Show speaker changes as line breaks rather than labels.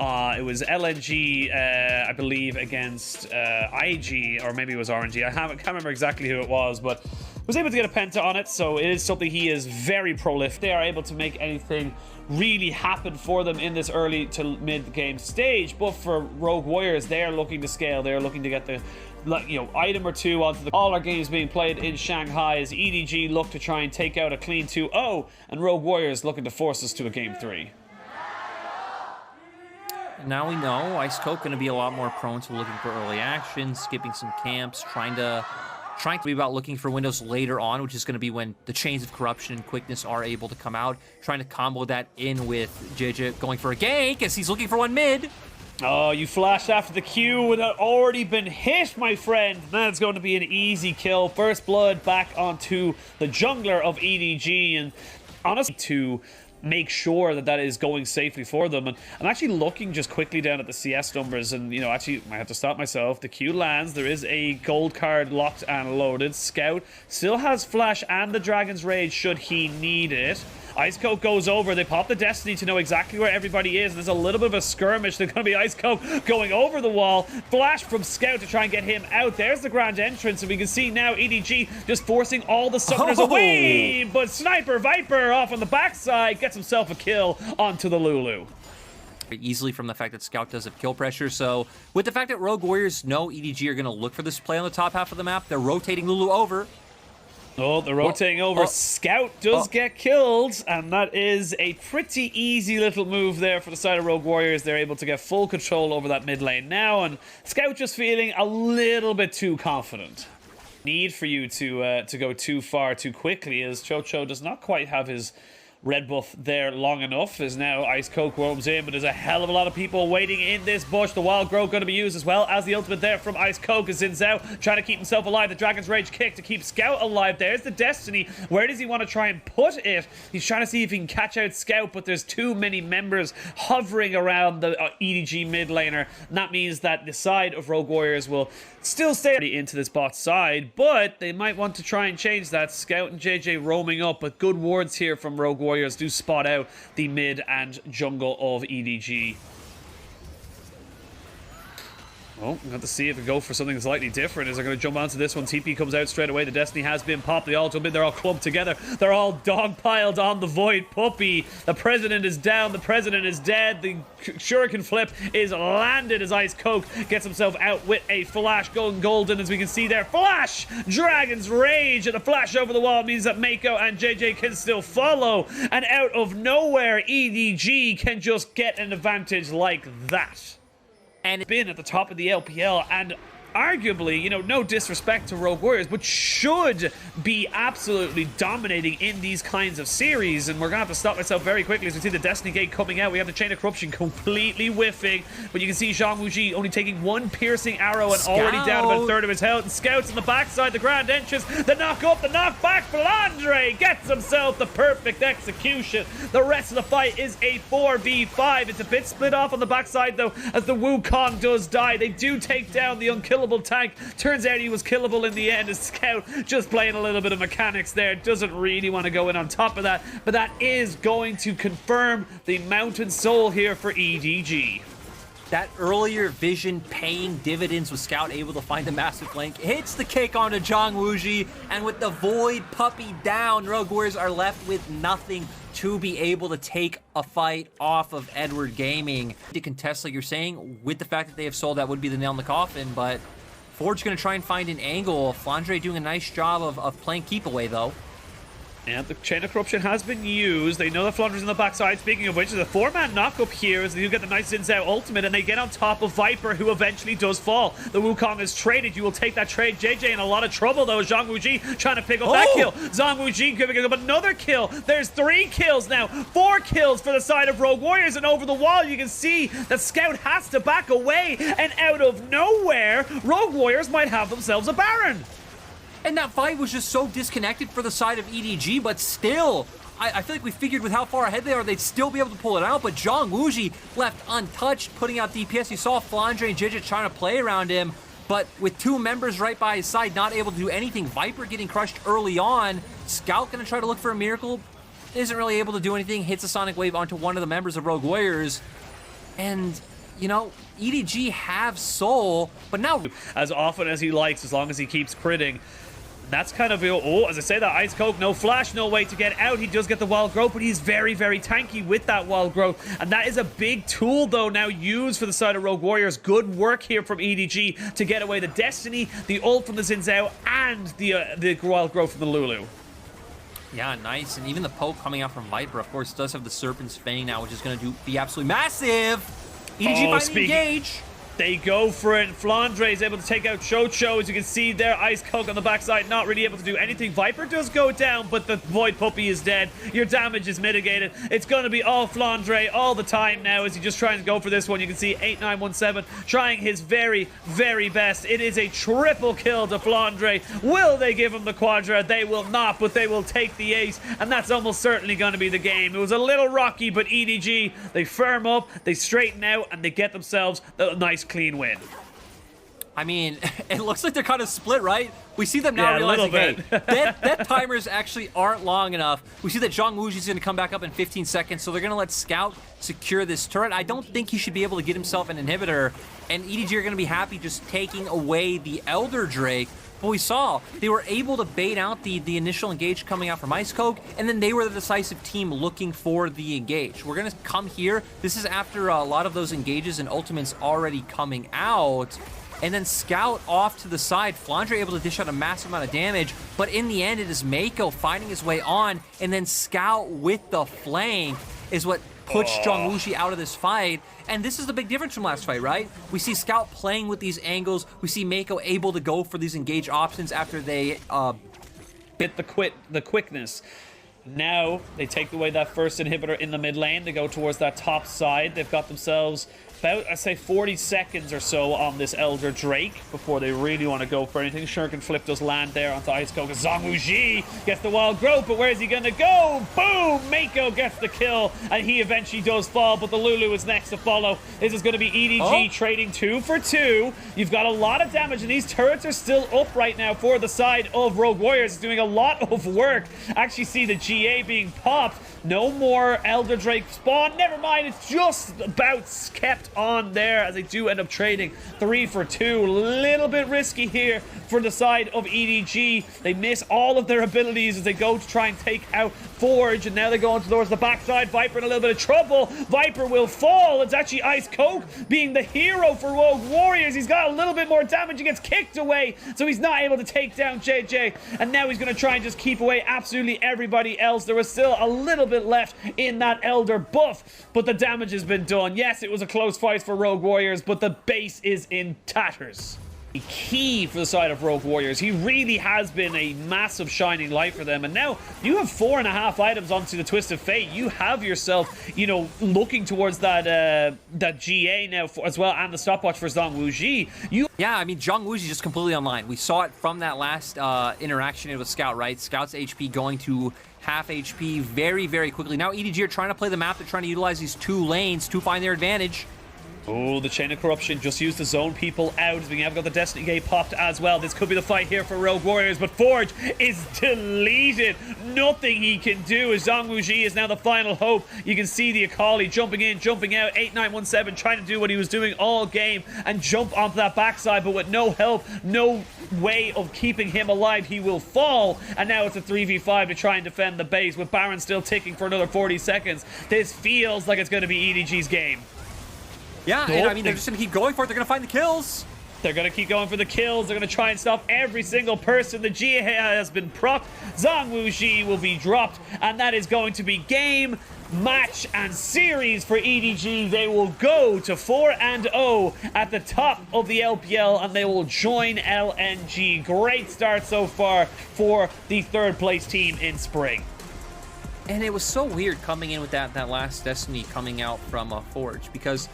It was LNG, I believe, against IG, or maybe it was RNG. I can't remember exactly who it was, but was able to get a penta on it, so it is something he is very prolific. They are able to make anything really happen for them in this early to mid-game stage, but for Rogue Warriors, they are looking to scale. They are looking to get the item or two onto the... All our games being played in Shanghai as EDG look to try and take out a clean 2-0, and Rogue Warriors looking to force us to a game 3.
Now we know Ice Coke going to be a lot more prone to looking for early action, skipping some camps, trying to be about looking for windows later on, which is going to be when the chains of corruption and quickness are able to come out, trying to combo that in with JJ going for a gank as he's looking for one mid.
Oh, you flashed after the Q without already been hit, my friend. That's going to be an easy kill. First blood back onto the jungler of EDG, and honestly to make sure that that is going safely for them. And I'm actually looking just quickly down at the CS numbers, and actually I have to stop myself. The Q lands. There is a gold card locked and loaded. Scout still has flash and the Dragon's Rage should he need it. Ice Coke goes over. They pop the Destiny to know exactly where everybody is. There's a little bit of a skirmish. There's going to be Ice Coke going over the wall. Flash from Scout to try and get him out. There's the grand entrance, and we can see now EDG just forcing all the summoners away. But Sniper Viper off on the backside gets himself a kill onto the Lulu.
Easily from the fact that Scout does have kill pressure. So with the fact that Rogue Warriors know EDG are going to look for this play on the top half of the map, they're rotating Lulu over.
Oh, they're rotating over. Scout does get killed, and that is a pretty easy little move there for the side of Rogue Warriors. They're able to get full control over that mid lane now, and Scout just feeling a little bit too confident. Need for you to go too far too quickly, as Chocho does not quite have his red buff there long enough, as now Ice Coke roams in, but there's a hell of a lot of people waiting in this bush. The Wild Growth going to be used as well as the ultimate there from Ice Coke as Xin Zhao trying to keep himself alive. The Dragon's Rage kick to keep Scout alive. There's the Destiny. Where does he want to try and put it? He's trying to see if he can catch out Scout, but there's too many members hovering around the EDG mid laner, and that means that the side of Rogue Warriors will still stay into this bot side, but they might want to try and change that. Scout and JJ roaming up, but good wards here from Rogue Warriors do spot out the mid and jungle of EDG. Oh, we'll have to see if we go for something slightly different. Is they're going to jump onto this one. TP comes out straight away. The Destiny has been popped. They all jump in. They're all clumped together. They're all dogpiled on the Void Puppy. The President is down. The President is dead. The Shuriken flip is landed as Ice Coke gets himself out with a flash going golden, as we can see there. Flash! Dragon's Rage, and the flash over the wall means that Mako and JJ can still follow. And out of nowhere, EDG can just get an advantage like that. And been at the top of the LPL, and arguably, no disrespect to Rogue Warriors, but should be absolutely dominating in these kinds of series. And we're going to have to stop myself very quickly as we see the Destiny Gate coming out. We have the Chain of Corruption completely whiffing, but you can see Zhang Wuji only taking one piercing arrow and already down about a third of his health. And Scouts on the backside, the grand entrance, the knock up, the knock back. Flandre gets himself the perfect execution. The rest of the fight is a 4v5. It's a bit split off on the backside though, as the Wukong does die. They do take down the unkillable tank. Turns out he was killable in the end, as Scout just playing a little bit of mechanics there. Doesn't really want to go in on top of that, but that is going to confirm the Mountain Soul here for EDG.
That earlier vision paying dividends with Scout able to find the massive flank. Hits the kick onto Zhang Wuji, and with the Void Puppy down, Rogue Warriors are left with nothing to be able to take a fight off of Edward Gaming. To contest, like you're saying, with the fact that they have sold, that would be the nail in the coffin, but Forge going to try and find an angle. Flandre doing a nice job of playing keep away, though.
And the Chain of Corruption has been used. They know the Flandre's on the backside. Speaking of which, there's a 4-man knock-up here as they do get the nice Xin Zhao ultimate, and they get on top of Viper, who eventually does fall. The Wukong is traded. You will take that trade. JJ in a lot of trouble, though. Zhang Wuji trying to pick up that kill. Zhang Wuji giving up another kill. There's 3 kills now. 4 kills for the side of Rogue Warriors, and over the wall, you can see that Scout has to back away, and out of nowhere, Rogue Warriors might have themselves a Baron.
And that fight was just so disconnected for the side of EDG, but still, I feel like we figured with how far ahead they are, they'd still be able to pull it out, but Zhang Wuji left untouched, putting out DPS. You saw Flandre and Jijit trying to play around him, but with 2 members right by his side, not able to do anything. Viper getting crushed early on. Scout gonna try to look for a miracle. Isn't really able to do anything. Hits a Sonic Wave onto one of the members of Rogue Warriors. And, you know, EDG have soul, but now
as often as he likes, as long as he keeps critting. That's kind of, oh, as I say that, Ice Coke, no flash, no way to get out. He does get the wild growth, but he's very, very tanky with that wild growth. And that is a big tool, though, now used for the side of Rogue Warriors. Good work here from EDG to get away the Destiny, the ult from the Xin Zhao, and the wild growth from the Lulu.
Yeah, nice. And even the poke coming out from Viper, of course, does have the Serpent's Fang now, which is going to be absolutely massive. EDG finally engage.
They go for it. Flandre is able to take out Chocho. As you can see there, Ice Coke on the backside, not really able to do anything. Viper does go down, but the Void Puppy is dead. Your damage is mitigated. It's going to be all Flandre all the time now as he just tries to go for this one. You can see 8917 trying his very, very best. It is a triple kill to Flandre. Will they give him the Quadra? They will not, but they will take the ace, and that's almost certainly going to be the game. It was a little rocky, but EDG, they firm up, they straighten out, and they get themselves a nice clean win.
I mean, it looks like they're kind of split, right? We see them now realizing, hey, that timers actually aren't long enough. We see that Zhang Wuji's going to come back up in 15 seconds, so they're going to let Scout secure this turret. I don't think he should be able to get himself an inhibitor, and EDG are going to be happy just taking away the Elder Drake. But we saw they were able to bait out the initial engage coming out from Ice Coke, and then they were the decisive team looking for the engage. We're going to come here. This is after a lot of those engages and ultimates already coming out. And then Scout off to the side. Flandre able to dish out a massive amount of damage, but in the end, it is Mako finding his way on, and then Scout with the flank is what puts Zhang Wuji out of this fight. And this is the big difference from last fight, right? We see Scout playing with these angles. We see Mako able to go for these engage options after they
hit the quickness. Now they take away that first inhibitor in the mid lane. They go towards that top side. They've got themselves about, I say, 40 seconds or so on this Elder Drake before they really want to go for anything. Shuriken Flip does land there onto Ice Coke. Zhang Wuji gets the wild growth, but where is he going to go? Boom! Mako gets the kill, and he eventually does fall, but the Lulu is next to follow. This is going to be EDG trading 2 for 2. You've got a lot of damage, and these turrets are still up right now for the side of Rogue Warriors. It's doing a lot of work. Actually see the GA being popped. No more Elder Drake spawn. Never mind, it's just about kept on there as they do end up trading 3 for 2. A little bit risky here for the side of EDG. They miss all of their abilities as they go to try and take out Forge, and now they're going towards the backside. Viper in a little bit of trouble. Viper will fall. It's actually Ice Coke being the hero for Rogue Warriors. He's got a little bit more damage. He gets kicked away, so he's not able to take down JJ, and now he's going to try and just keep away absolutely everybody else. There was still a little bit left in that Elder buff, but the damage has been done. Yes, it was a close fight for Rogue Warriors, but the base is in tatters. Key for the side of Rogue Warriors. He really has been a massive shining light for them, and now you have 4.5 items onto the Twist of Fate. You have yourself, you know, looking towards that that GA now as well, and the stopwatch for Zhang Wuji.
Yeah, I mean, Zhang Wuji just completely online. We saw it from that last interaction with Scout, right? Scout's HP going to half HP very, very quickly. Now EDG are trying to play the map. They're trying to utilize these 2 lanes to find their advantage.
Oh, the Chain of Corruption just used to zone people out. We have got the Destiny Gate popped as well. This could be the fight here for Rogue Warriors, but Forge is deleted. Nothing he can do as Zhang Wuji is now the final hope. You can see the Akali jumping in, jumping out. 8917 trying to do what he was doing all game and jump onto that backside, but with no help, no way of keeping him alive. He will fall, and now it's a 3v5 to try and defend the base with Baron still ticking for another 40 seconds. This feels like it's going to be EDG's game.
Yeah, and I mean, they're just going to keep going for it. They're going to find the kills.
They're going to keep going for the kills. They're going to try and stop every single person. The GA has been procced. Zhang Wuji will be dropped, and that is going to be game, match, and series for EDG. They will go to 4-0 at the top of the LPL, and they will join LNG. Great start so far for the 3rd place team in Spring.
And it was so weird coming in with that last Destiny coming out from Forge, because